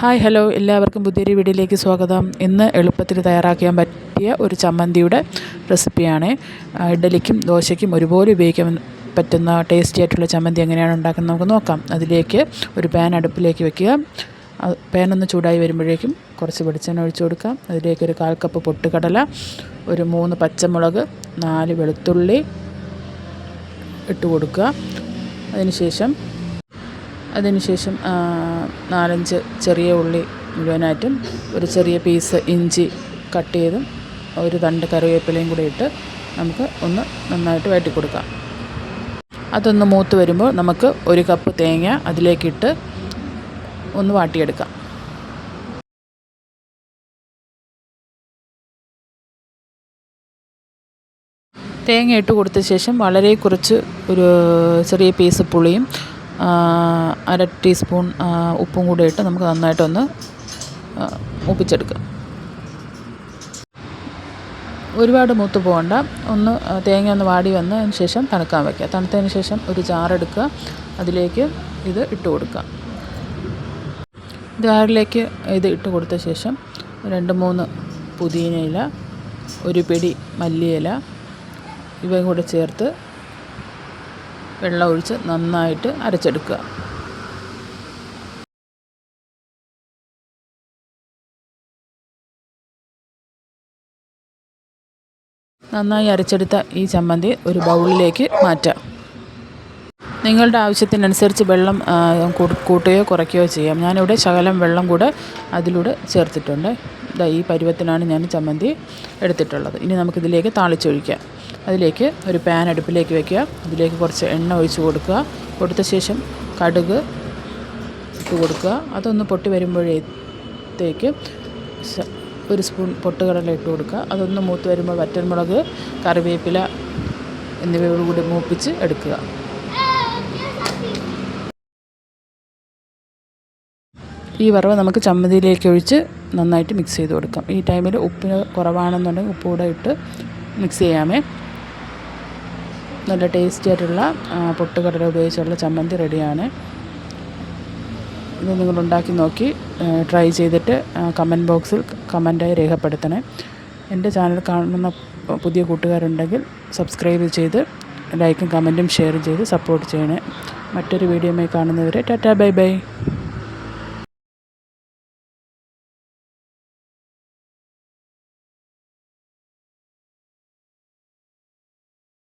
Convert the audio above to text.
Hi hello എല്ലാവർക്കും പുതിയൊരു വീഡിയോയിലേക്ക് സ്വാഗതം. ഇന്ന് എളുപ്പത്തിൽ തയ്യാറാക്കാൻ പറ്റിയ ഒരു ചമ്മന്തിയുടെ റെസിപ്പിയാണ്. ഇഡ്ഡലിക്കും ദോശയ്ക്കും ഒരുപോലെ ഉപയോഗിക്കാൻ പറ്റുന്ന ടേസ്റ്റി ആയിട്ടുള്ള ചമ്മന്തി എങ്ങനെയാണ് ഉണ്ടാക്കുന്നത് നമുക്ക് നോക്കാം. അതിലേക്ക് ഒരു പാൻ അടുപ്പിലേക്ക് വെക്കുക. പാൻ ഒന്ന് ചൂടായി വരുമ്പോഴേക്കും കുറച്ച് വെളിച്ചെണ്ണ ഒഴിച്ചു കൊടുക്കാം. അതിലേക്ക് ഒരു 1/4 കപ്പ് പൊട്ടുകടല, ഒരു 3 പച്ചമുളക്, 4 വെളുത്തുള്ളി ഇട്ട് കൊടുക്കുക. അതിനുശേഷം 4-5 ചെറിയ ഉള്ളി മുഴുവനായിട്ടും, ഒരു ചെറിയ പീസ് ഇഞ്ചി കട്ട് ചെയ്തും, ഒരു തണ്ട് കറിവേപ്പിലയും കൂടി ഇട്ട് നമുക്ക് ഒന്ന് നന്നായിട്ട് വഴറ്റി കൊടുക്കാം. അതൊന്ന് മൂത്ത് വരുമ്പോൾ നമുക്ക് 1 കപ്പ് തേങ്ങ അതിലേക്കിട്ട് ഒന്ന് വാട്ടിയെടുക്കാം. തേങ്ങ ഇട്ട് കൊടുത്ത ശേഷം വളരെ കുറച്ച് ഒരു ചെറിയ പീസ് പുളിയും 1/2 ടീസ്പൂൺ ഉപ്പും കൂടി ഇട്ട് നമുക്ക് നന്നായിട്ടൊന്ന് മൂപ്പിച്ചെടുക്കാം. ഒരുപാട് മൂത്ത് പോകണ്ട. തേങ്ങ ഒന്ന് വാടി വന്നതിന് ശേഷം തണുക്കാൻ വയ്ക്കുക. തണുത്തതിന് ശേഷം ഒരു ജാറെടുക്കുക, അതിലേക്ക് ഇത് ഇട്ട് കൊടുക്കുക. ജാറിലേക്ക് ഇത് ഇട്ട് കൊടുത്ത ശേഷം 2-3 പുതിന ഇല, ഒരു പിടി മല്ലിയില ഇവയും കൂടെ ചേർത്ത് വെള്ളം ഒഴിച്ച് നന്നായിട്ട് അരച്ചെടുക്കുക. നന്നായി അരച്ചെടുത്ത ഈ ചമ്മന്തി ഒരു ബൗളിലേക്ക് മാറ്റാം. നിങ്ങളുടെ ആവശ്യത്തിനനുസരിച്ച് വെള്ളം കൂട്ടുകയോ കുറയ്ക്കുകയോ ചെയ്യാം. ഞാനിവിടെ ശകലം വെള്ളം കൂടെ അതിലൂടെ ചേർത്തിട്ടുണ്ട്. ഈ പരുവത്തിനാണ് ഞാൻ ചമ്മന്തി എടുത്തിട്ടുള്ളത്. ഇനി നമുക്കിതിലേക്ക് താളിച്ചൊഴിക്കാം. അതിലേക്ക് ഒരു പാൻ അടുപ്പിലേക്ക് വയ്ക്കുക. അതിലേക്ക് കുറച്ച് എണ്ണ ഒഴിച്ച് കൊടുക്കുക. കൊടുത്ത ശേഷം കടുക് ഇട്ട് കൊടുക്കുക. അതൊന്ന് പൊട്ടി വരുമ്പോഴത്തേക്ക് 1 സ്പൂൺ പൊട്ടുകടല ഇട്ട് കൊടുക്കുക. അതൊന്ന് മൂത്ത് വരുമ്പോൾ വറ്റൽമുളക്, കറിവേപ്പില എന്നിവയോടുകൂടി മൂപ്പിച്ച് എടുക്കുക. ഈ വറവ് നമുക്ക് ചമ്മന്തിയിലേക്ക് ഒഴിച്ച് നന്നായിട്ട് മിക്സ് ചെയ്ത് കൊടുക്കാം. ഈ ടൈമിൽ ഉപ്പിന് കുറവാണെന്നുണ്ടെങ്കിൽ ഉപ്പ് കൂടെ ഇട്ട് മിക്സ് ചെയ്യാമേ. നല്ല ടേസ്റ്റി ആയിട്ടുള്ള പൊട്ടുകടല ഉപയോഗിച്ചുള്ള ചമ്മന്തി റെഡിയാണ്. ഇത് നിങ്ങളുണ്ടാക്കി നോക്കി ട്രൈ ചെയ്തിട്ട് കമൻറ്റ് ബോക്സിൽ കമൻറ്റായി രേഖപ്പെടുത്തണേ. എൻ്റെ ചാനൽ കാണുന്ന പുതിയ കൂട്ടുകാരുണ്ടെങ്കിൽ സബ്സ്ക്രൈബ് ചെയ്ത് ലൈക്കും കമൻറ്റും ഷെയറും ചെയ്ത് സപ്പോർട്ട് ചെയ്യണേ. മറ്റൊരു വീഡിയോയുമായി കാണുന്നവരെ ടാറ്റാ ബൈ ബൈ.